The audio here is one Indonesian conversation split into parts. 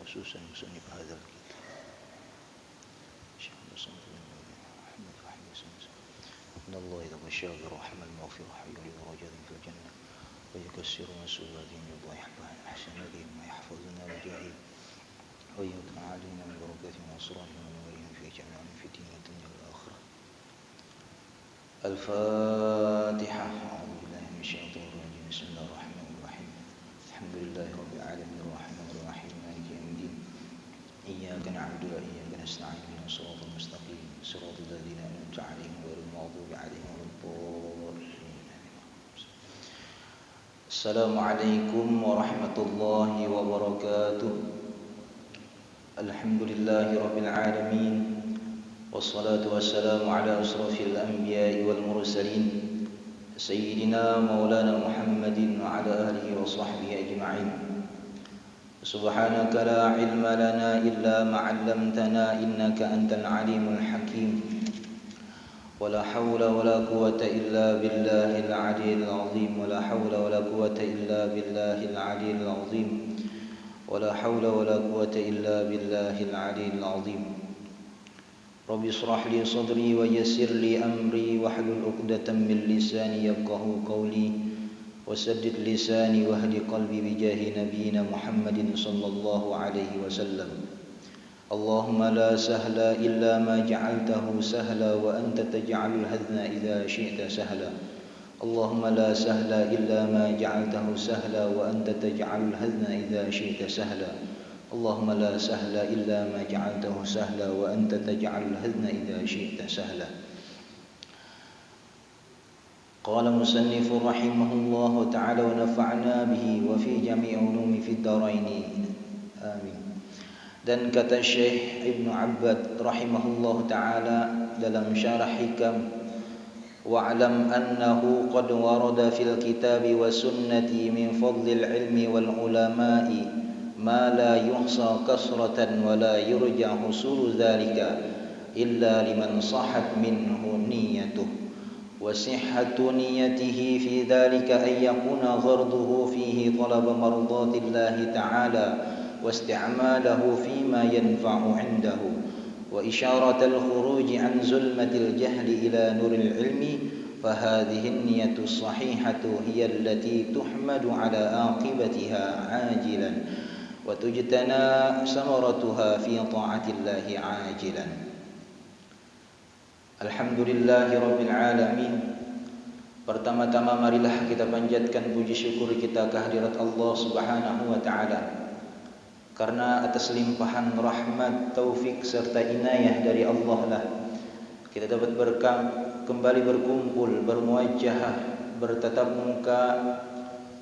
خصوصا مصنف هذا الكتاب شيخ الإسلام محمد فهمي إن الله إذا بشر برحمة المغفرة يولي درجات في الجنة ويكسر مسؤولاتهم يضيح حسناتهم ويحفظنا وجاههم ويؤتنا علينا من بركاتهم وأسرارهم ونورهم في جميعهم في دين الدنيا والآخرة. الفاتحة. أعوذ بالله من الشيطان الرجيم. بسم الله الرحمن الرحيم. الحمد لله رب العالمين الرحمن الرحيم مالك يوم الدين. إياك نعبد وإياك نستعين اهدنا الصراط المستقيم صراط الذين أنعمت عليهم غير المغضوب عليهم ولا الضالين. السلام عليكم ورحمة الله وبركاته. الحمد لله رب العالمين والصلاة والسلام على أشرف الأنبياء والمرسلين سيدنا مولانا محمد وعلى آله وصحبه أجمعين. سبحانك لا علم لنا إلا ما علمتنا إنك أنت العليم الحكيم. ولا حول ولا قوة إلا بالله العلي العظيم. ولا حول ولا قوة إلا بالله العلي العظيم. ولا حول ولا قوة إلا بالله العلي العظيم. رب اشرح لي صدري ويسر لي أمري واحلل عقدة من لساني يفقهوا قولي وسدد لساني واهد قلبي بجاه نبينا محمد صلى الله عليه وسلم. اللهم لا سهل إلا ما جعلته سهلا وأنت تجعل الحزن إذا شئت سهلا. اللهم لا سهل إلا ما جعلته سهلا وأنت تجعل الحزن إذا شئت سهلا. اللهم لا سهل إلا ما جعلته سهلا وأنت تجعل الحزن إذا شئت سهلا. قال مصنف رحمه الله تعالى ونفعنا به وفي جميع علوم في الدارين آمين. Dan kata Syekh Ibnu Abbad rahimahullah ta'ala dalam syarah hikam, wa'lam annahu qad warada fil kitabi wa sunnati min fadlil ilmi wal ulama'i ma la yuhsa kasratan wa la yurja husulu dhalika illa liman sahhat minhu niyyatuh wa sihhatu niyyatihi fi dhalika an yakuna gharduhu fihi talaba mardatillahi ta'ala واستعماله فيما ينفع عنده وإشارة الخروج عن ظلمة الجهل إلى نور العلم فهذه النية الصحيحة هي التي تحمد على عاقبتها عاجلا وتجتنى ثمرتها في طاعة الله عاجلا. Alhamdulillahi Rabbil Alamin. Pertama-tama marilah kita panjatkan puji syukur kita kehadirat Allah Subhanahu wa Ta'ala, karena atas limpahan rahmat, taufik serta inayah dari Allah lah kita dapat kembali berkumpul, bermuajahah, bertatap muka,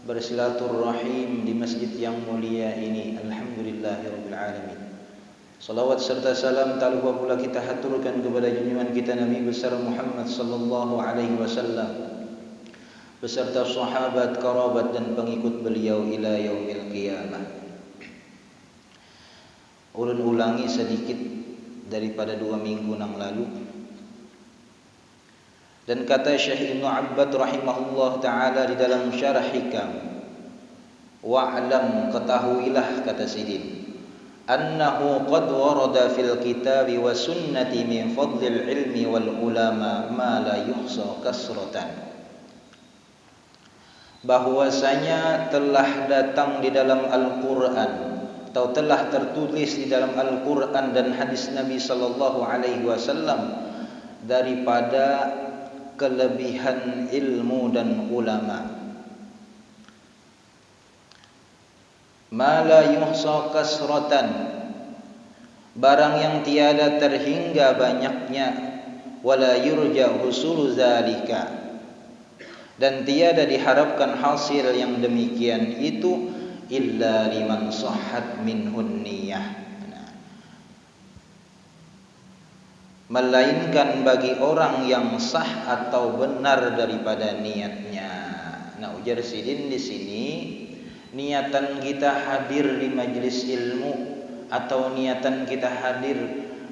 bersilaturrahim di masjid yang mulia ini. Alhamdulillahirabbil alamin. Salawat serta salam tak lupa pula kita haturkan kepada junjungan kita Nabi besar Muhammad sallallahu alaihi wasallam beserta sahabat, kerabat dan pengikut beliau ila yaumil qiyamah. Ulun ulangi sedikit daripada 2 minggu yang lalu. Dan kata Syekh Ibnu Abbad rahimahullah ta'ala di dalam syarah hikam, wa'lam, ketahuilah kata Sidin, annahu qad warada fil kitabi wa sunnati min fadlil ilmi wal ulama ma la yuhsa kasratan. Bahwasanya telah datang di dalam Al-Quran atau telah tertulis di dalam Al-Quran dan hadis Nabi sallallahu alaihi wasallam daripada kelebihan ilmu dan ulama. Ma la yuhsa kasratan, barang yang tiada terhingga banyaknya, wala yurja husulu zalika, dan tiada diharapkan hasil yang demikian itu illa liman sahhat minhun niyyah, melainkan bagi orang yang sah atau benar daripada niatnya. Nah, ujar Sidin di sini, niatan kita hadir di majlis ilmu atau niatan kita hadir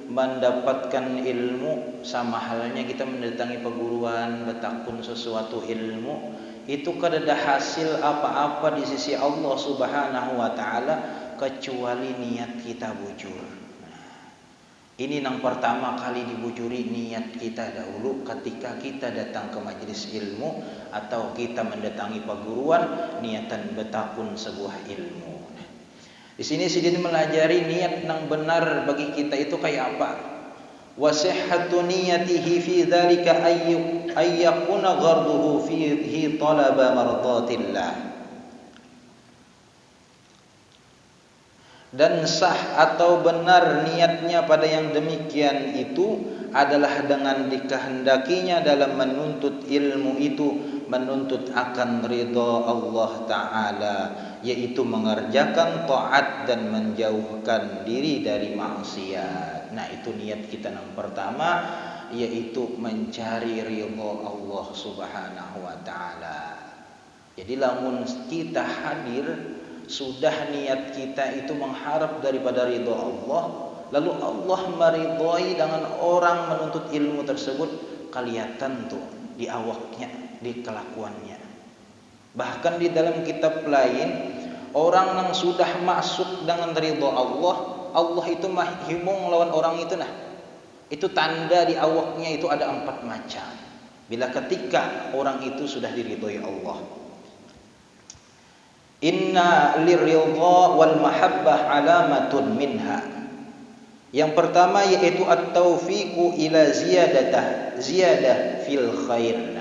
mendapatkan ilmu, sama halnya kita mendatangi perguruan bertakun sesuatu ilmu, itu kada ada hasil apa-apa di sisi Allah Subhanahu wa ta'ala kecuali niat kita bujur. Ini yang pertama kali dibujuri niat kita dahulu ketika kita datang ke majelis ilmu atau kita mendatangi perguruan, niatan betakun sebuah ilmu. Di sini sidin melajari niat yang benar bagi kita itu kayak apa. Wa sihhatu niyatihi fi dzalika ayyakuna gharduhu fihi talaba mardatillah. Dan sah atau benar niatnya pada yang demikian itu adalah dengan dikehendakinya dalam menuntut ilmu itu, menuntut akan ridha Allah Ta'ala, yaitu mengerjakan taat dan menjauhkan diri dari maksiat. Nah, itu niat kita yang pertama, yaitu mencari ridha Allah Subhanahu wa Ta'ala. Jadi lamun kita hadir sudah niat kita itu mengharap daripada ridha Allah, lalu Allah meridhai dengan orang menuntut ilmu tersebut, kelihatan tuh di awaknya, di kelakuannya. Bahkan di dalam kitab lain, orang yang sudah masuk dengan ridha Allah, Allah itu mahimung lawan orang itu. Nah, itu tanda di awaknya itu ada 4 macam. Bila ketika orang itu sudah diridhai Allah. Inna liridha wal mahabbah alamatun minha. Yang pertama yaitu at-taufiqu ila ziyadah fil khair.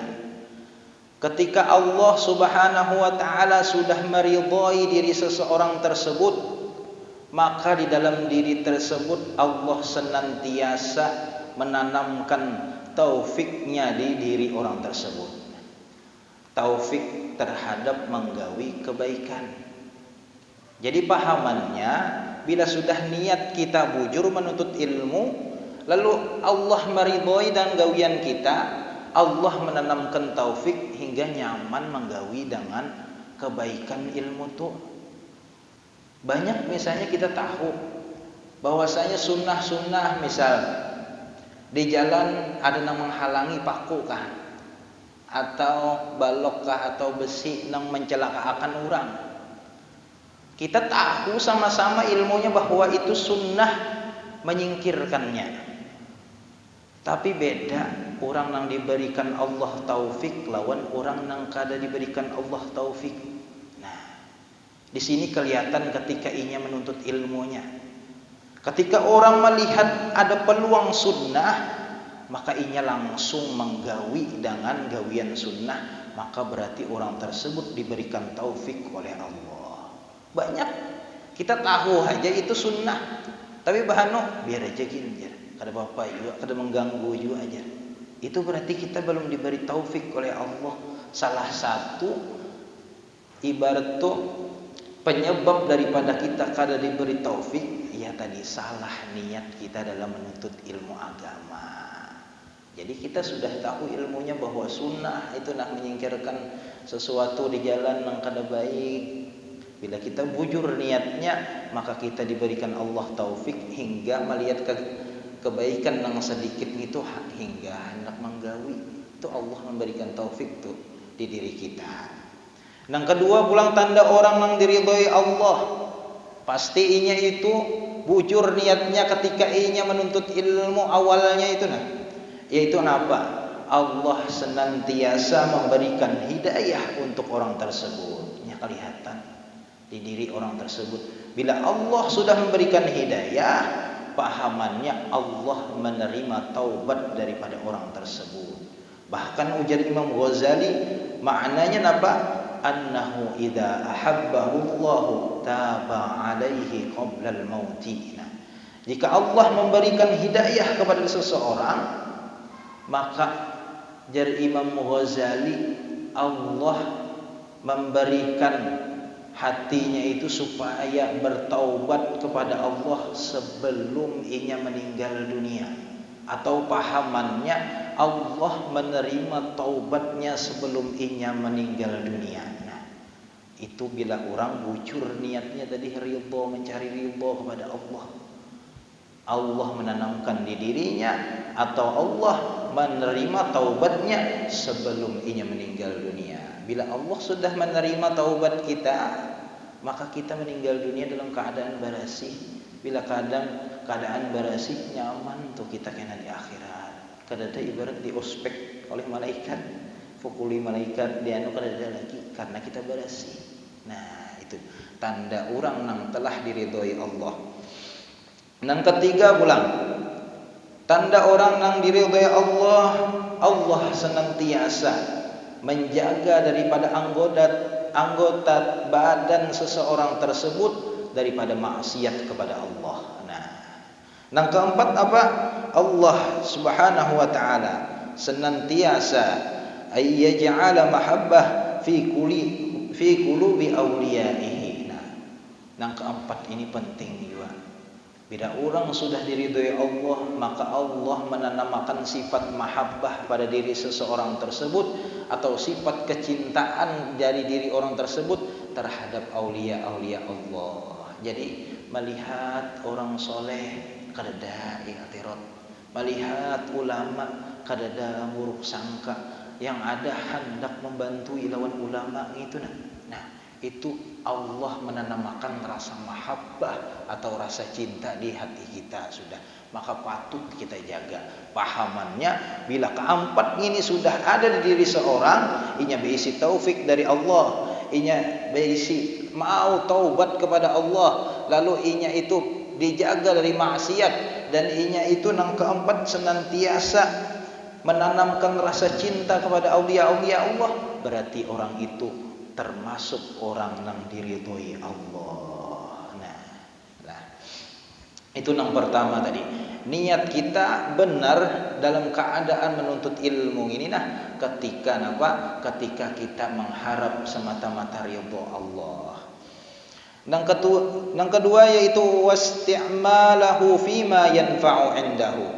Ketika Allah Subhanahu wa Ta'ala sudah meridhai diri seseorang tersebut, maka di dalam diri tersebut Allah senantiasa menanamkan taufiknya di diri orang tersebut. Taufik terhadap menggawi kebaikan. Jadi pahamannya, bila sudah niat kita bujur menuntut ilmu, lalu Allah meridhai dan gawian kita, Allah menanamkan taufik hingga nyaman menggawi dengan kebaikan ilmu tuh. Banyak misalnya kita tahu bahwasanya sunnah-sunnah, misal di jalan ada yang menghalangi paku kah, atau balok kah, atau besi yang mencelakakan orang. Kita tahu sama-sama ilmunya bahwa itu sunnah menyingkirkannya. Tapi beda orang yang diberikan Allah taufik lawan orang yang kada diberikan Allah taufik. Nah, di sini kelihatan ketika inya menuntut ilmunya. Ketika orang melihat ada peluang sunnah, maka inya langsung menggawi dengan gawian sunnah, maka berarti orang tersebut diberikan taufik oleh Allah. Banyak kita tahu aja itu sunnah, tapi bahano biar aja gini, kada apa-apa juga, kada mengganggu juga aja. Itu berarti kita belum diberi taufik oleh Allah. Salah satu ibarat tuh penyebab daripada kita kada diberi taufik, ya tadi salah niat kita dalam menuntut ilmu agama. Jadi kita sudah tahu ilmunya bahwa sunnah itu nak menyingkirkan sesuatu di jalan yang kada baik. Bila kita bujur niatnya, maka kita diberikan Allah taufik hingga melihat kebaikan yang sedikit itu hingga hendak menggawi. Itu Allah memberikan taufik tuh di diri kita. Yang kedua, pulang tanda orang yang diridhoi Allah, pasti inya itu bujur niatnya ketika inya menuntut ilmu awalnya itu yaitu apa? Allah senantiasa memberikan hidayah untuk orang tersebut. Ya, kelihatan di diri orang tersebut. Bila Allah sudah memberikan hidayah, pahamannya Allah menerima taubat daripada orang tersebut. Bahkan ujar Imam Ghazali, maknanya apa? Annahu idza ahabbahu Allah taba alaihi qabla al-mauti. Jika Allah memberikan hidayah kepada seseorang, maka jar Imam Ghazali, Allah memberikan hatinya itu supaya bertaubat kepada Allah sebelum inya meninggal dunia. Atau pahamannya, Allah menerima taubatnya sebelum inya meninggal dunia. Nah, itu bila orang bujur niatnya tadi ridha, mencari ridha kepada Allah, Allah menanamkan di dirinya, atau Allah menerima taubatnya sebelum inya meninggal dunia. Bila Allah sudah menerima taubat kita, maka kita meninggal dunia dalam keadaan barasih. Bila keadaan barasih nyaman tuh kita kena di akhirat. Kadada ibarat di ospek oleh malaikat, pukuli malaikat dia kadada lagi karena kita barasih. Nah, itu tanda orang nang telah diridhoi Allah. Nang ketiga pulang, tanda orang nang diridhoi Allah, Allah senantiasa menjaga daripada anggota badan seseorang tersebut daripada maksiat kepada Allah. Nah, yang keempat apa? Allah Subhanahu wa taala senantiasa ayyaj'ala mahabbah fi qulubi awliyaihi. Nah, yang keempat ini penting juga. Bila orang sudah diridhoi Allah, maka Allah menanamkan sifat mahabbah pada diri seseorang tersebut atau sifat kecintaan dari diri orang tersebut terhadap aulia-aulia Allah. Jadi melihat orang soleh kadada i'tirad, melihat ulama kadada buruk sangka, yang ada hendak membantu lawan ulama itu. Nah, itu Allah menanamkan rasa mahabbah atau rasa cinta di hati kita sudah, maka patut kita jaga pahamannya. Bila keempat ini sudah ada di diri seorang, inya berisi taufik dari Allah, inya berisi mau taubat kepada Allah, lalu inya itu dijaga dari maksiat, dan inya itu nang keempat senantiasa menanamkan rasa cinta kepada aulia-aulia Allah, berarti orang itu termasuk orang yang diridhoi Allah. Nah, itu yang pertama tadi. Niat kita benar dalam keadaan menuntut ilmu ini ketika apa? Ketika kita mengharap semata-mata ridho Allah. Yang kedua yaitu wasti'malahu fima yanfa'u indahu.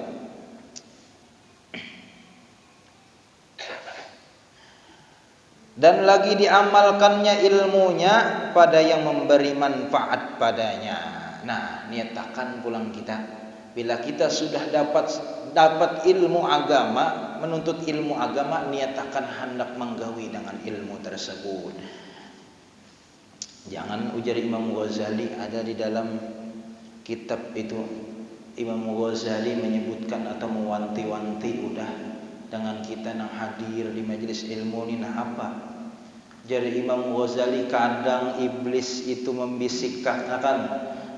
Dan lagi diamalkannya ilmunya pada yang memberi manfaat padanya. Nah, niatakan pulang kita, bila kita sudah dapat ilmu agama, menuntut ilmu agama, niatakan hendak menggawi dengan ilmu tersebut. Jangan ujar Imam Ghazali, ada di dalam kitab itu Imam Ghazali menyebutkan atau mewanti-wanti udah dengan kita nang hadir di majelis ilmu ini apa? Jadi Imam Ghazali, kadang iblis itu membisikkan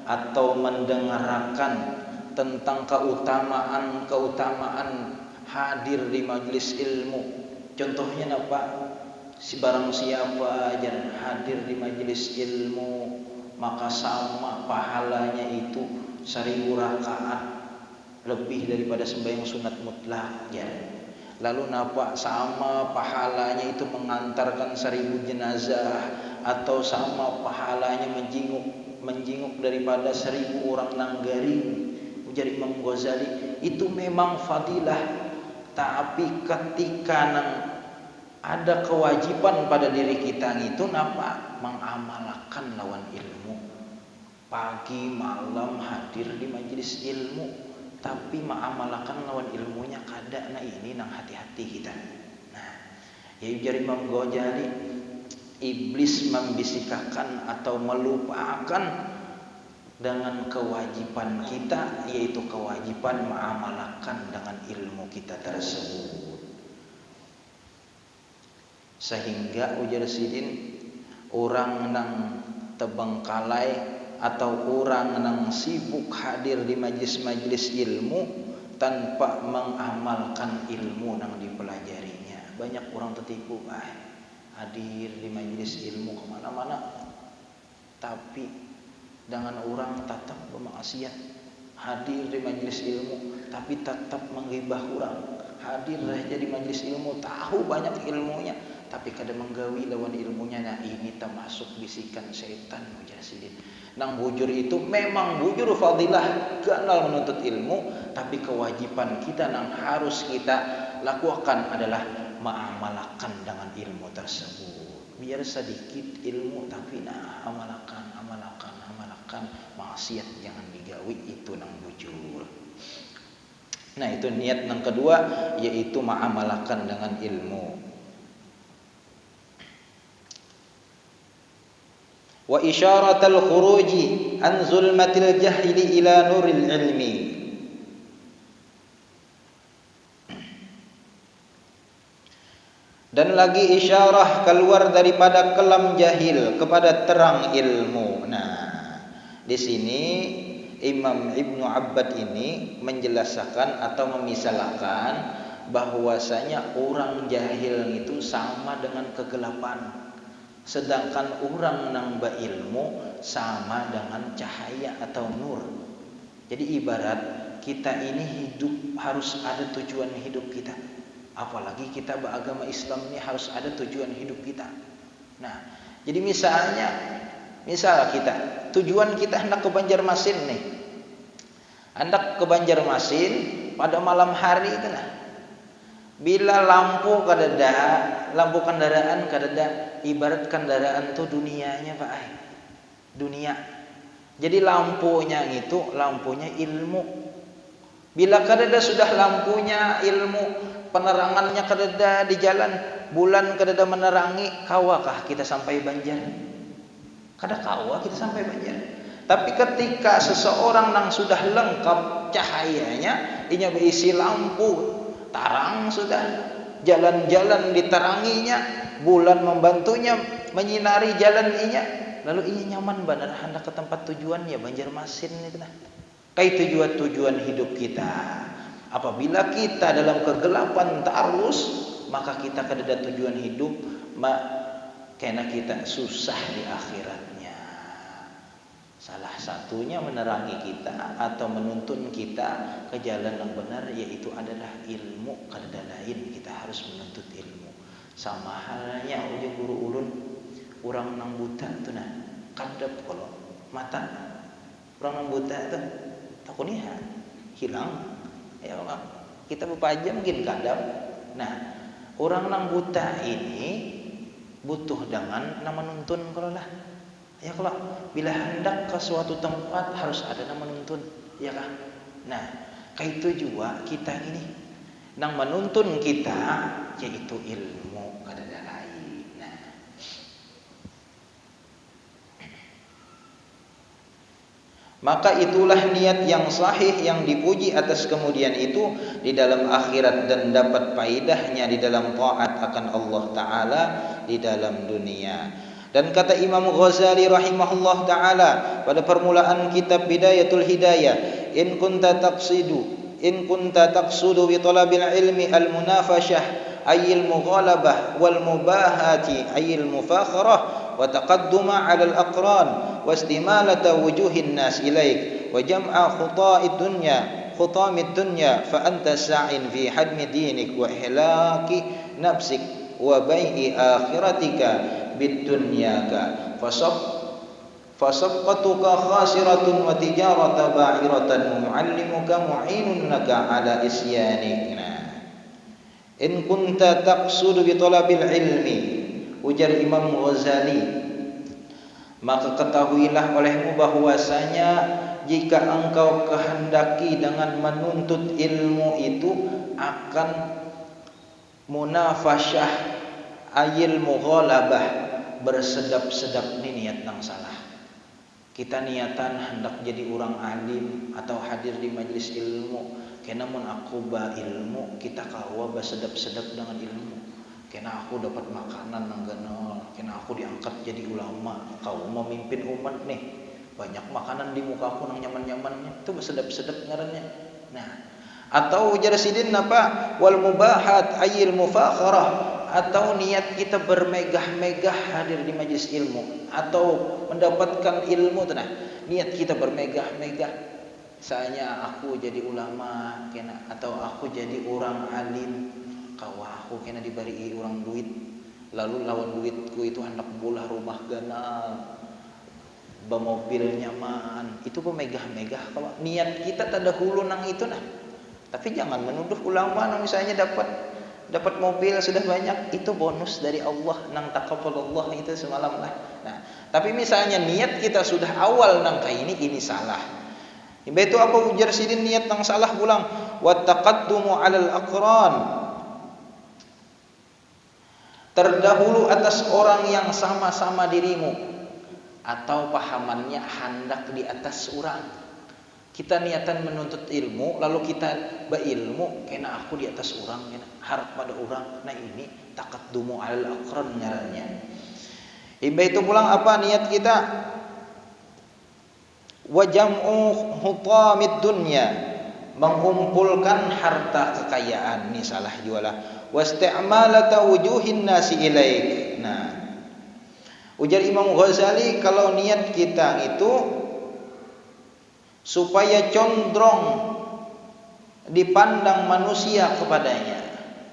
atau mendengarkan tentang keutamaan hadir di majelis ilmu. Contohnya apa? Barang siapa yang hadir di majelis ilmu, maka sama pahalanya itu 1000 rakaat lebih daripada sembahyang sunat mutlak ya. Lalu napa sama pahalanya itu mengantarkan 1000 jenazah, atau sama pahalanya menjenguk daripada 1000 orang nanggaring. Ujar Imam Ghazali, itu memang fadilah, tapi ketika ada kewajiban pada diri kita itu napa? Mengamalkan lawan ilmu. Pagi malam hadir di majelis ilmu, tapi mengamalkan lawan ilmunya kada. Nah, ini nang hati-hati kita. Nah, ya ujar Imam Ghazali, iblis membisikkan atau melupakan dengan kewajiban kita, yaitu kewajiban mengamalkan dengan ilmu kita tersebut. Sehingga ujar sidin, orang nang tebengkalai atau orang yang sibuk hadir di majlis-majlis ilmu tanpa mengamalkan ilmu yang dipelajarinya. Banyak orang tertipu, hadir di majlis ilmu kemana-mana, tapi dengan orang tetap bermaksiat. Hadir di majlis ilmu tapi tetap menggibah orang. Hadir saja di majlis ilmu, tahu banyak ilmunya, tapi kadang menggawi lawan ilmunya. Nah, ini termasuk bisikan setan ujar sidin. Nang bujur itu memang bujur fadilah kenal menuntut ilmu, tapi kewajiban kita nang harus kita lakukan adalah mengamalkan dengan ilmu tersebut. Biar sedikit ilmu tapi amalkan, maksiat jangan digawi, itu nang bujur. Nah, itu niat yang kedua, yaitu mengamalkan dengan ilmu. wa isyaratal khuruji an zulmatil jahili ila nuril ilmi. Dan lagi isyarah keluar daripada kelam jahil kepada terang ilmu. Nah, di sini Imam Ibnu Abbad ini menjelaskan atau memisalkan bahwasanya orang jahil itu sama dengan kegelapan, sedangkan orang nang berilmu sama dengan cahaya atau nur. Jadi ibarat kita ini hidup harus ada tujuan hidup kita. Apalagi kita beragama Islam ini harus ada tujuan hidup kita. Nah, jadi misal kita tujuan kita hendak ke Banjarmasin nih. Hendak ke Banjarmasin pada malam hari itu nah. Bila lampu kadada, lampu kendaraan kadada, ibarat kendaraan tuh dunianya Pak. Dunia. Jadi lampunya itu lampunya ilmu. Bila kadada sudah lampunya ilmu, penerangannya kadada di jalan, bulan kadada menerangi, kawakah kita sampai Banjar? Kada kawa kita sampai Banjar. Tapi ketika seseorang yang sudah lengkap cahayanya, inya berisi lampu, tarang sudah, jalan-jalan diteranginya, bulan membantunya menyinari jalan inya, lalu inya nyaman benar hendak ke tempat tujuannya Banjarmasin itu nah. Kayak tujuan hidup kita. Apabila kita dalam kegelapan terus, maka kita kadada tujuan hidup, karena kita susah di akhiratnya. Salah satunya menerangi kita atau menuntun kita ke jalan yang benar, yaitu adalah ilmu. Kadada lain kita harus menuntut ilmu. Sama halnya ujung guru ulun, orang nang buta tu nah, kadap kalau mata orang nang buta tu takuniha hilang. Ya Allah, kita berpajam mungkin kadap. Nah, orang nang buta ini butuh dengan nama nuntun kalau lah. Ya kalau bila hendak ke suatu tempat harus ada nama nuntun, ya kan? Nah, kayak itu juga kita ini nang menuntun kita yaitu ilmu kadada lain. Nah, maka itulah niat yang sahih yang dipuji atas kemudian itu di dalam akhirat dan dapat faedahnya di dalam taat akan Allah Ta'ala di dalam dunia. Dan kata Imam Ghazali rahimahullah ta'ala pada permulaan kitab Bidayatul Hidayah, in kunta taqsudu bi talabil ilmi al-munafashah ayil mughalabah wal mubahati ayil mufakharah wa taqadduma 'ala al-aqran wa istimalata wujuhin nas ilaik wa jam'a khutamid dunya fa anta sa'in fi hadmi dinik wa ihlaki nafsik wa bai'i akhiratika bidunyaka fasabqatuka khasiratun wa tijarata ba'iratan mu'allimuka mu'inun laka ala isyanikna. In kunta taqsudu bi talabil ilmi, ujar Imam Ghazali, maka ketahuilah olehmu bahwasanya jika engkau kehendaki dengan menuntut ilmu itu akan munafasyah ayil mughalabah, bersedap-sedap ni niat nang salah. Kita niatan hendak jadi orang alim atau hadir di majlis ilmu, kena mun aku ba ilmu kita kawa bersedap-sedap dengan ilmu, kena aku dapat makanan nang ganal, kena aku diangkat jadi ulama, kau memimpin umat nih, banyak makanan di muka aku nang nyaman-nyamannya, itu bersedap-sedap ngarannya. Nah, atau ujar sidin apa wal mubahat ayil mufakharah, atau niat kita bermegah-megah hadir di majlis ilmu atau mendapatkan ilmu tenah, niat kita bermegah-megah, misalnya aku jadi ulama kena, atau aku jadi orang alim, kau aku kena diberi orang duit, lalu lawan duitku itu hendak bolah rumah ganal, bermobil nyaman, itu bermegah-megah. Kalau niat kita tak dahulu nang itu nah. Tapi jangan menuduh ulama nang misalnya dapat mobil sudah banyak, itu bonus dari Allah nang taqabbalallah itu semalam lah. Nah, tapi misalnya niat kita sudah awal nang kayak ini salah. Itu apa ujar sidin niat nang salah pulang, wa taqaddumu 'alal aqran, terdahulu atas orang yang sama-sama dirimu, atau pahamannya hendak di atas orang. Kita niatan menuntut ilmu, lalu kita berilmu, kena aku di atas orang, kena harap pada orang. Nah ini taqaddumu alal aqran ngarannya. Imbah itu pulang apa niat kita? Wa jam'u hutamid dunya, mengumpulkan harta kekayaan, ini salah jualah. Wasti'malata wujuhin nasi ilaik. Nah, ujar Imam Ghazali, kalau niat kita itu supaya condong dipandang manusia kepadanya.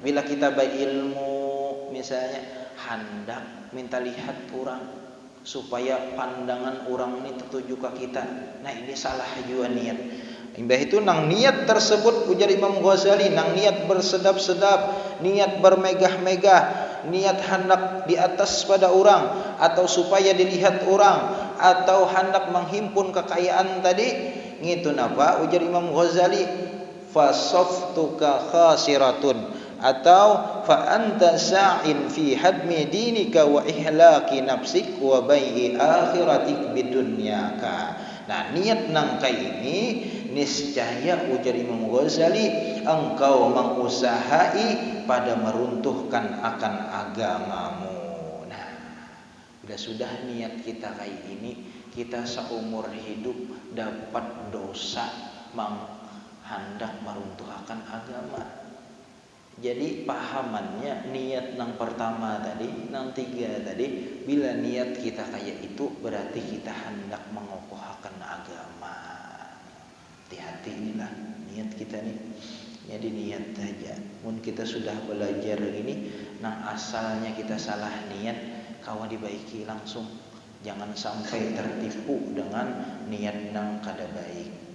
Bila kita berilmu misalnya, hendak minta lihat orang supaya pandangan orang ini tertuju ke kita. Nah ini salah juga niat. Imbah itu nang niat tersebut ujar Imam Ghazali, nang niat bersedap-sedap, niat bermegah-megah, niat hendak di atas pada orang, atau supaya dilihat orang, atau hendak menghimpun kekayaan tadi, ngitu napa ujar Imam Ghazali, fasaftuka khasiratun, atau fa anta sa'in fi hadmi dinika wa ihlaqi nafsik wa bai'i akhiratik bidunyaka. Nah niat nang kai ini niscaya ujar Imam Ghazali, engkau mengusahai pada meruntuhkan akan agamamu. Nah bila sudah niat kita kayak ini, kita seumur hidup dapat dosa hendak meruntuhkan agama. Jadi pahamannya niat nang pertama tadi, nang tiga tadi, bila niat kita kayak itu berarti kita hendak mengokohkan agama. Hati-hati inilah niat kita nih. Jadi niat saja. Mun kita sudah belajar ini, nang asalnya kita salah niat, kawan dibaiki langsung. Jangan sampai tertipu dengan niat nang kada baik.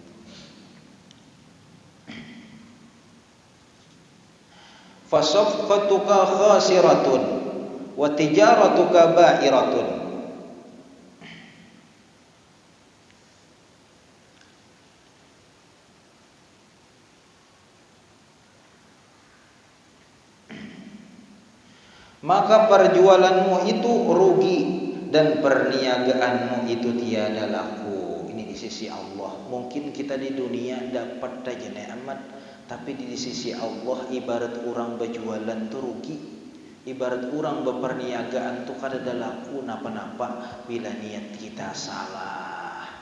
Fasafqatuka khasiratun wa tijaratuka ba'iratun. Maka perjualanmu itu rugi dan perniagaanmu itu tiada laku. Ini di sisi Allah. Mungkin kita di dunia dapat saja nikmat, tapi di sisi Allah ibarat orang berjualan tu rugi, ibarat orang berperniagaan tu kada ada laku napa-napa bila niat kita salah.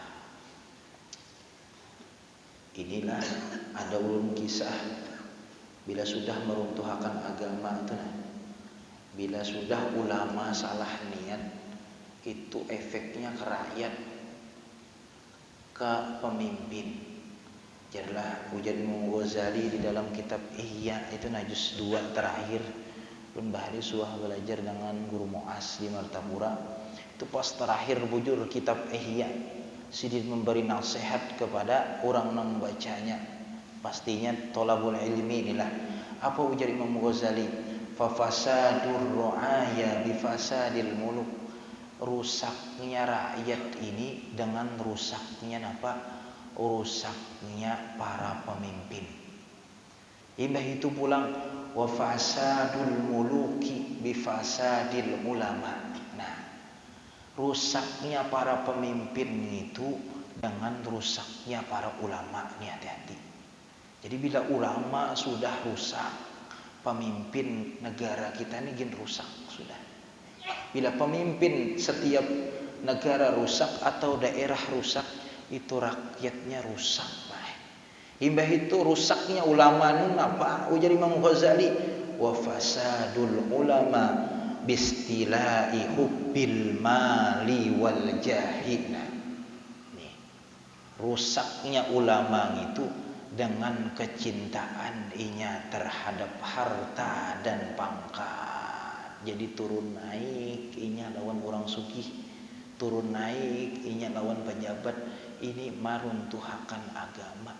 Inilah ada ulun kisah bila sudah meruntuhkan agama itu, bila sudah ulama salah niat, itu efeknya ke rakyat, ke pemimpin. Jadilah ujar Imam Ghazali di dalam kitab Ihya itu najus 2 terakhir. Pun bahari suah belajar dengan guru Mu'az di Martapura. Itu pas terakhir bujur kitab Ihya, sidin memberi nasihat kepada orang yang membacanya. Pastinya tolabul ilmi inilah. Apa ujar Imam Ghazali? Fa fasadur ru'aya bi fasadil muluk. Rusaknya rakyat ini dengan rusaknya apa? Rusaknya para pemimpin. Imbah itu pulang wa fasadul muluki bi fasadil ulama. Nah, rusaknya para pemimpin itu dengan rusaknya para ulama. Ini hati-hati. Jadi bila ulama sudah rusak, pemimpin negara kita ini gin rusak sudah. Bila pemimpin setiap negara rusak atau daerah rusak, itu rakyatnya rusak. Imbah itu rusaknya ulama nun apa? Ujar Imam Ghazali, wa fasadul ulama bistilai hubbil mali wal jahina. Nih, rusaknya ulama itu dengan kecintaan inya terhadap harta dan pangkat. Jadi turun naik inya lawan orang sugih, turun naik inya lawan pejabat. Ini maruntuhakan agama.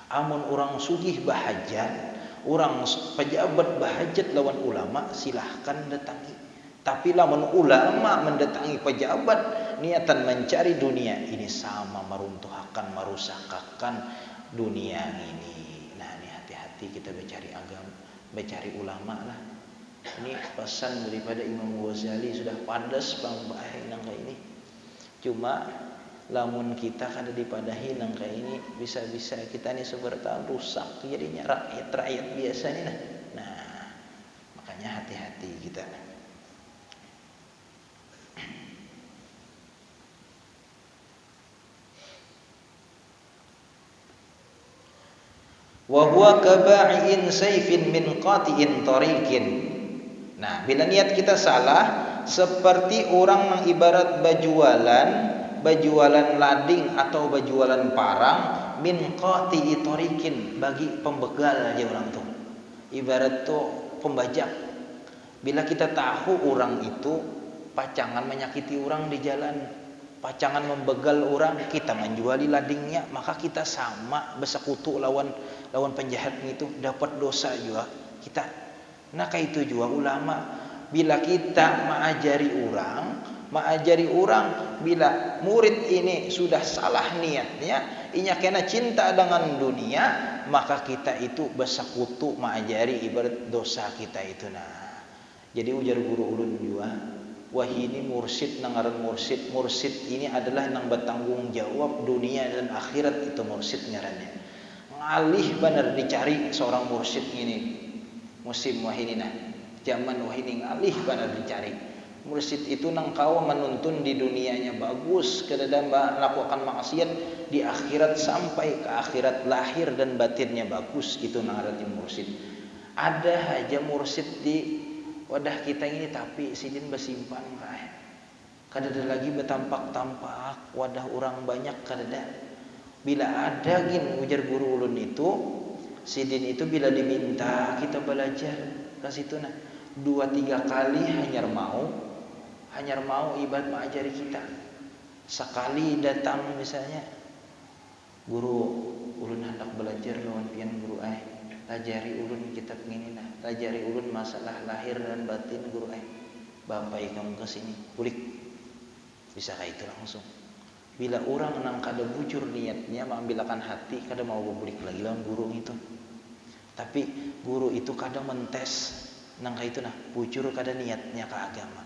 Amun orang sugih bahajat, orang pejabat bahajat lawan ulama, silahkan datangi. Tapi lamun ulama mendatangi pejabat niatan mencari dunia, ini sama maruntuhakan, merusakkan dunia ini. Nah ini hati-hati kita mencari agama, mencari ulama lah. Ini pesan daripada Imam Ghazali sudah padas bang bahaya nang kayak ini. Cuma lamun kita kada dipadahi nang kayak ini, bisa-bisa kita nih sebertahun rusak jadinya rakyat biasa nih nah. Nah, makanya hati-hati kita. Wa huwa kaba'iin sayfin min qati'in tariqin. Nah, bila niat kita salah, seperti orang mengibarat bajualan lading atau bajualan parang min qati'i tariqin, bagi pembegal aja orang tuh. Ibarat tuh pembajak. Bila kita tahu orang itu pacangan menyakiti orang di jalan, pacangan membegal orang, kita menjuali ladingnya, maka kita sama bersekutu lawan penjahat itu, dapat dosa juga kita. Nah kayak itu juga ulama, bila kita mengajari orang, bila murid ini sudah salah niatnya, inya kena cinta dengan dunia, maka kita itu bersekutu mengajari ibarat dosa kita itu. Nah jadi ujar guru ulun juga, wah ini mursid nangaran mursid ini adalah nang bertanggung jawab dunia dan akhirat, itu mursid ngarannya. Ngalih benar dicari seorang mursid ini musim wahini nah, zaman wahini ngalih benar dicari. Mursid itu nang kau menuntun di dunianya bagus, kadang melakukan maksiat, di akhirat sampai ke akhirat lahir dan batinnya bagus, itu nangarannya mursid. Ada aja mursid di wadah kita ini tapi sidin bersimpan kayak kadada lagi bertampak-tampak wadah orang banyak kadada. Bila ada gin ujar guru ulun itu, sidin itu bila diminta kita belajar ke situ nah 2-3 kali hanyar mau ibarat mengajari kita. Sekali datang misalnya guru ulun hendak belajar lawan pian guru lajari ulun kitab ngini nah, lajari ulun masalah lahir dan batin guru bapak kamu kesini bulik, bisa kayak itu langsung. Bila orang nang kada bujur niatnya mengambilkan hati, kada mau bulik lagi lawan guru itu. Tapi guru itu kadang mentes nang kayak itu nah, bujur kada niatnya ke agama.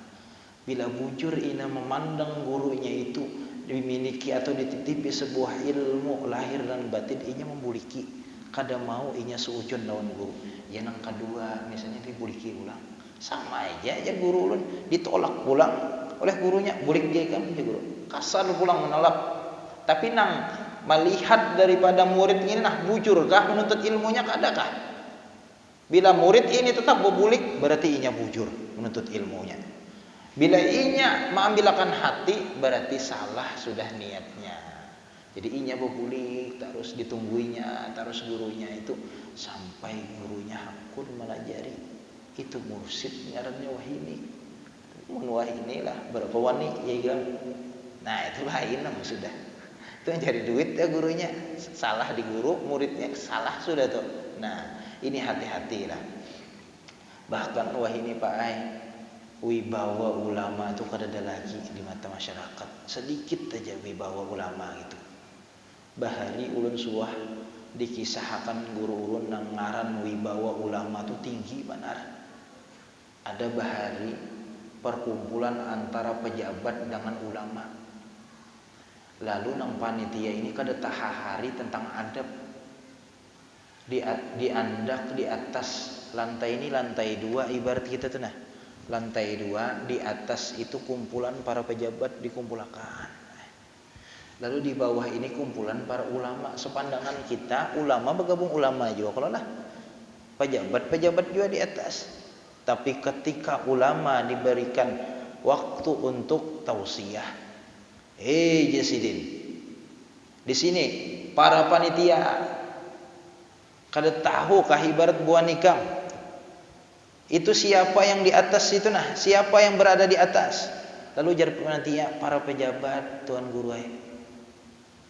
Bila bujur ina memandang gurunya itu dimiliki atau dititipi sebuah ilmu lahir dan batin, inya membuliki. Kada mau inya seujun lawan guru. Ya nang kedua misalnya dibuliki ulang. Sama aja guru ulun ditolak pulang oleh gurunya, bulik dia kan dia guru. Kasar pulang menolak. Tapi nang melihat daripada murid ini nah bujurkah menuntut ilmunya kadakah? Bila murid ini tetap berbulik, berarti inya bujur menuntut ilmunya. Bila inya mengambilkan hati, berarti salah sudah niatnya. Jadi inya berbulik, terus ditungguinya, terus gurunya itu sampai gurunya hakun melajari. Itu mursid ngarannya wahini. Mun wahini lah berapa wani ya bilang. Nah itu lain nama sudah. Itu yang cari duit ya gurunya, salah di guru, muridnya salah sudah tuh. Nah ini hati-hati lah. Bahkan wahini Pak wibawa ulama itu kada ada lagi di mata masyarakat. Sedikit aja wibawa ulama gitu. Bahari ulun suah dikisahkan guru ulun nang ngaran wibawa ulama itu tinggi benar. Ada bahari perkumpulan antara pejabat dengan ulama. Lalu nang panitia ini kada tahahari tentang adab. Diandak di atas lantai ini, lantai 2 ibarat kita tuh nah. Lantai 2 di atas itu kumpulan para pejabat dikumpulkan. Lalu di bawah ini kumpulan para ulama. Sepandangan kita ulama bergabung ulama juga kalau lah. Pejabat juga di atas. Tapi ketika ulama diberikan waktu untuk tausiah, jasidin. Di sini para panitia kada tahu kah ibarat buah nikam. Itu siapa yang di atas itu nah, siapa yang berada di atas. Lalu jar panitia para pejabat tuan guru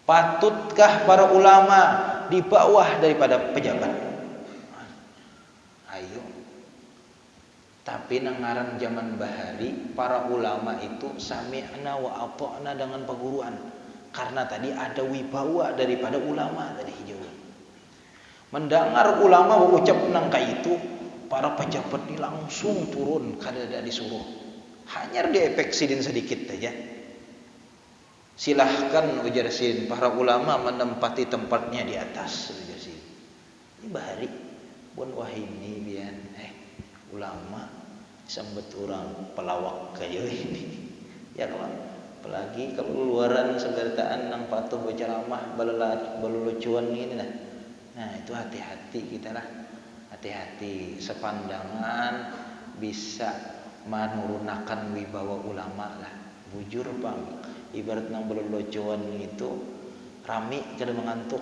patutkah para ulama di bawah daripada pejabat? Ayo. Tapi nangaran zaman bahari para ulama itu sami'na wa ata'na dengan perguruan. Karena tadi ada wibawa daripada ulama dari hijau. Mendengar ulama berucap nang itu, para pejabat ini langsung turun kada ada disuruh. Hanya diefek sidin sedikit aja. Silahkan ujar Sin para ulama menempati tempatnya di atas ujar Sin. Ini bahari pun wahini bian ulama sambet orang pelawak kayak ini. Ya kawan, apalagi kalau luaran segertaan nang patuh berceramah balulucuan ini nah. Nah, itu hati-hati kita lah. Hati-hati sepandangan bisa menurunakan wibawa ulama lah. Bujur Bang, ibarat nang berlucuan itu rami kada mengantuk,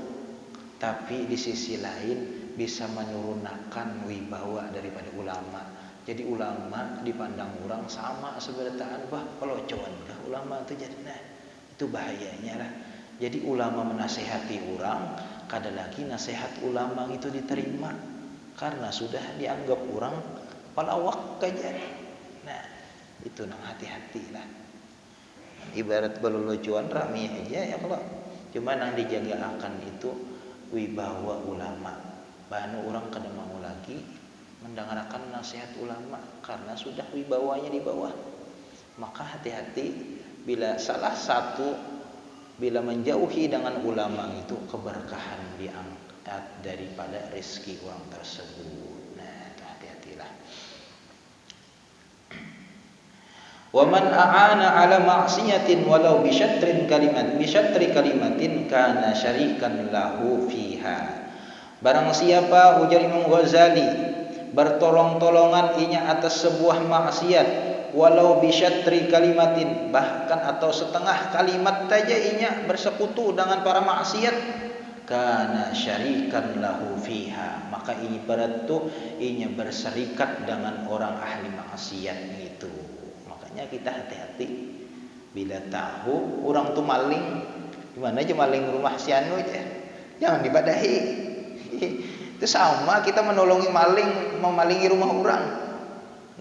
tapi di sisi lain bisa menurunkan wibawa daripada ulama. Jadi ulama dipandang orang sama seberataan bah pelocoan dah ulama itu jadi nah itu bahayanya lah. Jadi ulama menasehati orang, kada lagi nasihat ulama itu diterima karena sudah dianggap orang pelawak aja. Nah, itu nang hati-hati lah. Ibarat berlucuan rame aja ya kalau cuma nang dijaga akan itu wibawa ulama. Banu orang kada mau lagi mendengarkan nasihat ulama karena sudah wibawanya di bawah. Maka hati-hati bila salah satu bila menjauhi dengan ulama itu keberkahan diangkat daripada rezeki orang tersebut. Nah, itu hati-hatilah. Wa man a'ana 'ala ma'siyatin walau bi syatri kalimatin kana syarikan lahu fiha. Barang siapa ujar Imam Ghazali bertolong-tolongan inya atas sebuah maksiat walau bi syatri kalimatin, bahkan atau setengah kalimat saja inya bersekutu dengan para maksiat, kana syarikan lahu fiha, maka ini ibarat tu inya berserikat dengan orang ahli maksiat itu. Makanya kita hati-hati bila tahu orang tu maling, gimana aja maling rumah si anu aja, jangan dibadahi. Itu sama kita menolongi maling, memalingi rumah orang.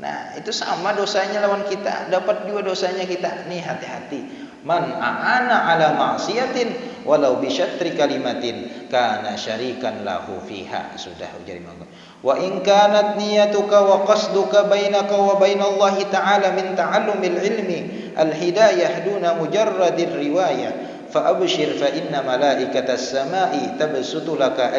Nah, itu sama dosanya lawan kita, dapat juga dosanya kita. Nih hati-hati. Man a'ana 'ala ma'siyatin walau bi syatri kalimatin kana syarikan lahu fiha. Sudah ujar Imam. Wa in kanat niyatuka wa qasduka bainaka wa bainallahi ta'ala min ta'allumil ilmi al-hidayah duna mujarradir riwayah fa abshir fa inna malaikatas samai tabsutu laka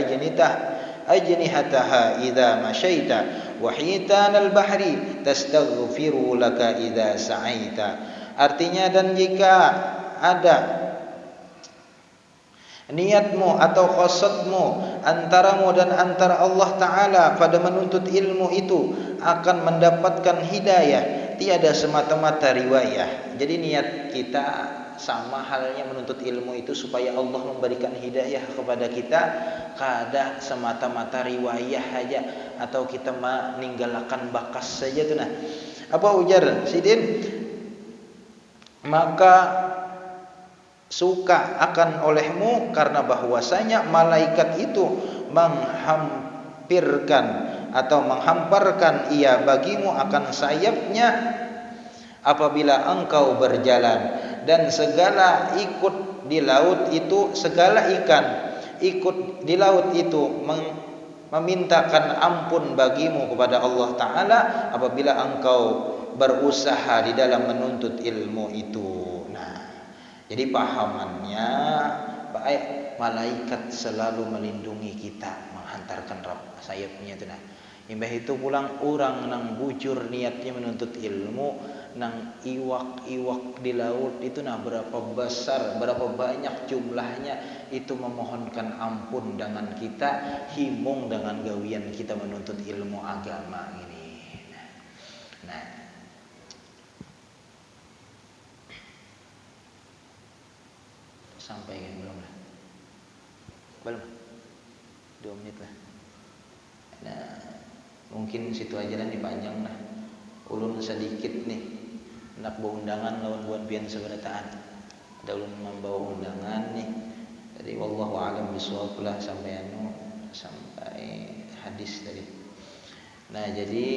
ajnihataha idza masyaita wa hitanal bahri tastaghfiru laka idza sa'aita. Artinya, dan jika ada niatmu atau qasadmu antaramu dan antara Allah Ta'ala pada menuntut ilmu itu akan mendapatkan hidayah, tiada semata-mata riwayah. Jadi niat kita sama halnya menuntut ilmu itu supaya Allah memberikan hidayah kepada kita, kada semata-mata riwayah saja atau kita meninggalkan bakas saja tu nah. Apa ujar Sidin? Maka suka akan olehmu karena bahwasanya malaikat itu menghampirkan atau menghamparkan ia bagimu akan sayapnya apabila engkau berjalan, dan segala ikut di laut itu, segala ikan ikut di laut itu memintakan ampun bagimu kepada Allah Ta'ala apabila engkau berusaha di dalam menuntut ilmu itu. Nah, jadi pahamannya baik malaikat selalu melindungi kita, menghantarkan sayapnya itu nah. Imbah itu pulang orang nang bujur niatnya menuntut ilmu, nang iwak-iwak di laut itu nah berapa besar, berapa banyak jumlahnya, itu memohonkan ampun dengan kita, himung dengan gawian kita menuntut ilmu agama ini. Nah, sampai kan belum lah? Belum? 2 menit lah. Nah, mungkin situ aja lah dipanjang lah. Ulun sedikit nih nak bawa undangan lawan buan pian seberataan. Ada ulun membawa undangan nih. Jadi wallahu a'lam bishawab lah sampai hadis tadi. Nah, jadi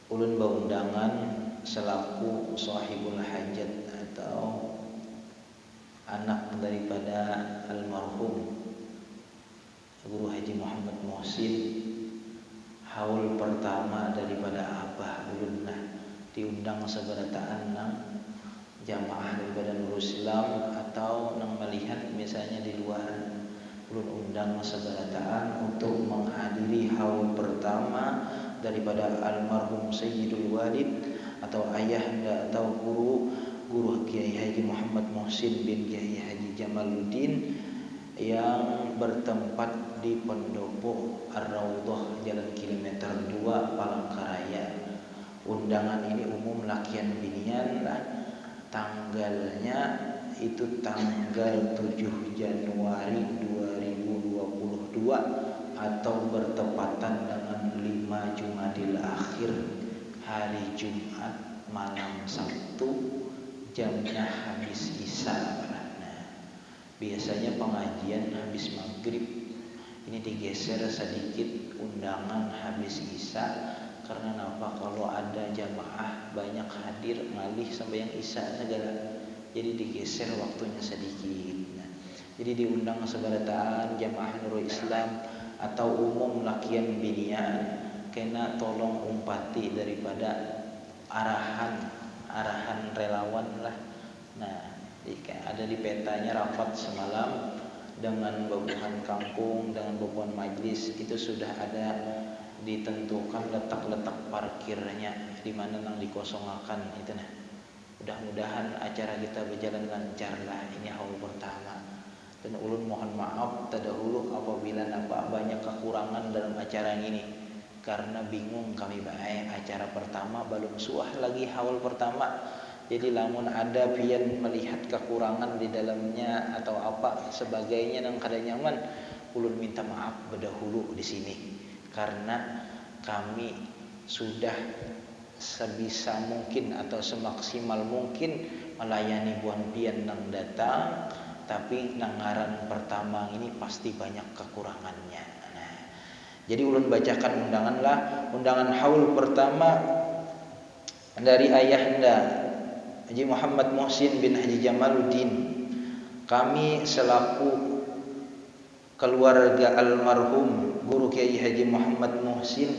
ulun bawa undangan selaku sahibul hajat atau anak daripada almarhum Guru Haji Muhammad Muhsin, haul pertama daripada abah ulun nah diundang seberataan nang jamaah daripada Nurul Islam atau nang melihat misalnya di luar, ulun undang seberataan untuk menghadiri haul pertama daripada almarhum Sayyidul Walid atau ayahanda atau guru Kiai Haji Muhammad Muhsin bin Kiai Haji Jamaluddin yang bertempat di Pendopo Ar-Raudhah Jalan Kilometer 2 Palangkaraya. Undangan ini umum lakian binian lah. Tanggalnya itu tanggal 7 Januari 2022 atau bertepatan dengan 5 Jumadil Akhir, hari Jumat malam Sabtu, jamnya habis Isya. Biasanya pengajian habis maghrib, ini digeser sedikit undangan habis Isya. Karena apa? Kalau ada jamaah banyak hadir ngalih sampai yang Isya segala, jadi digeser waktunya sedikit. Jadi diundang seberataan jamaah Nurul Islam atau umum lakian binian, kena tolong umpati daripada arahan relawan lah. Nah, ada di petanya rapat semalam dengan babuhan kampung, dengan babuhan majlis, itu sudah ada ditentukan letak-letak parkirnya di mana nang dikosongakan itu nah. Mudah-mudahan acara kita berjalan lancar lah, ini haul pertama. Dan ulun mohon maaf terdahulu apabila nampak banyak kekurangan dalam acara ini, karena bingung kami baik acara pertama belum suah lagi haul pertama. Jadi lamun ada pian melihat kekurangan di dalamnya atau apa sebagainya yang kada nyaman, ulun minta maaf berdahulu di sini, karena kami sudah sebisa mungkin atau semaksimal mungkin melayani buan pian yang datang, tapi nangaran pertama ini pasti banyak kekurangannya. Nah, jadi ulun bacakan undangan haul pertama dari ayahanda Haji Muhammad Muhsin bin Haji Jamaluddin. Kami selaku keluarga almarhum Guru Kiai Haji Muhammad Muhsin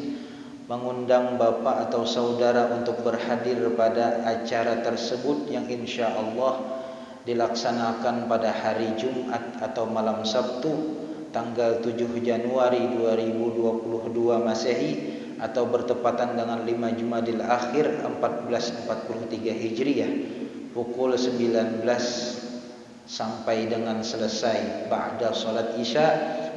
mengundang bapak atau saudara untuk berhadir pada acara tersebut yang insya Allah dilaksanakan pada hari Jumat atau malam Sabtu tanggal 7 Januari 2022 Masehi atau bertepatan dengan 5 Jumadil Akhir 1443 Hijriah, pukul 19 sampai dengan selesai ba'da salat Isya,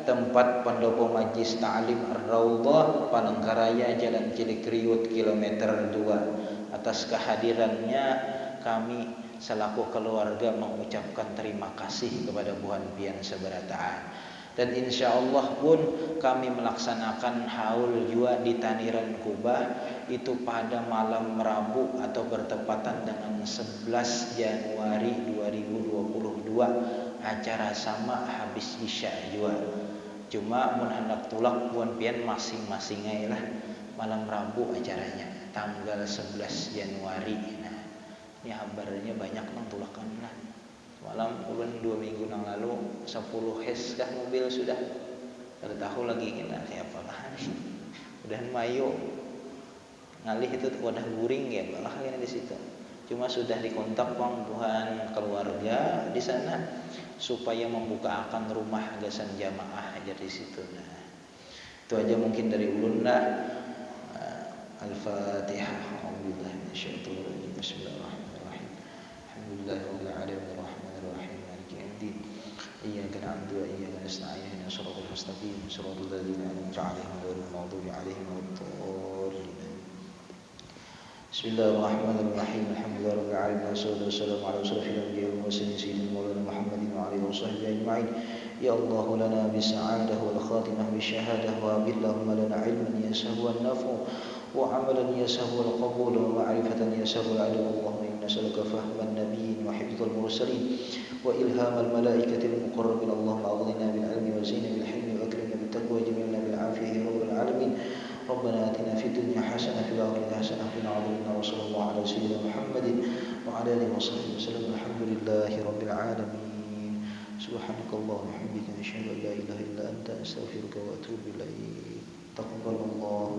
tempat Pendopo Majlis Ta'lim Ar-Raudhah Palangkaraya Jalan Cilikriwut kilometer 2. Atas kehadirannya kami selaku keluarga mengucapkan terima kasih kepada buhan pian seberataan. Dan insya Allah pun kami melaksanakan haul jua di Taniran Kubah itu pada malam Rabu atau bertepatan dengan 11 Januari 2022, acara sama habis Isya jua. Cuma mun hendak tulak buan pian masing-masing lah malam Rabu acaranya tanggal 11 Januari. Nah, ini kabarnya banyak nang tulakan lah. Malam ulun 2 minggu nang lalu 10 hes kah mobil sudah. Kada tahu lagi kena kayak apa lah. Udah mayo ngalih itu wadah guring ya balah kena di situ. Cuma sudah dikontak pangbuhan keluarga di sana supaya membuka akan rumah gasan jamaah aja di situ. Nah, itu aja mungkin dari ulun lah. Al-Fatihah. A'udzubillahi minasyaitonir rajim. Bismillahirrahmanirrahim. Alhamdulillahirabbil alamin arrahmanir rahim maliki yaumiddin. Iyyaka na'budu wa iyyaka nasta'in ihdinas siratal mustaqim siratal ladzina an'amta 'alaihim ghairil maghdubi 'alaihim waladdallin. Bismillahirrahmanirrahim. Alhamdulillahirabbil alamin wassalatu wassalamu ala asyrofil anbiya'i wal mursalin sayyidina maulana Muhammadin wa alihi washabbihi ajma'in. Ya Allah lana bisa'adah wal khatimah bisyahadah wa billahumma lana ilman yasahu wan nafu wa amalan yasahu wal qabul wa ma'rifatan yasahu al 'ilm. Allahumma inna nas'aluka fahman nabiyyin wa hifdzal mursalin wa ilhamal malaikatil muqarrabin. Allahumma aghnina bil 'ilmi wa zina bil hilmi wa akrimna bit taqwa wa jamilna bil 'afiyati ya rabbal alamin. Rabbana atina fid dunya hasanah fil akhirati hasanah wa qina adzabannar. Wa sallallahu ala sayyidina Muhammadin wa ala alihi wa sahbihi wasallam. Alhamdulillahi rabbil alamin. Subhanakallahumma wa bihamdika asyhadu an la ilaha illa anta astaghfiruka wa atubu ilaik. Taqabbalallahu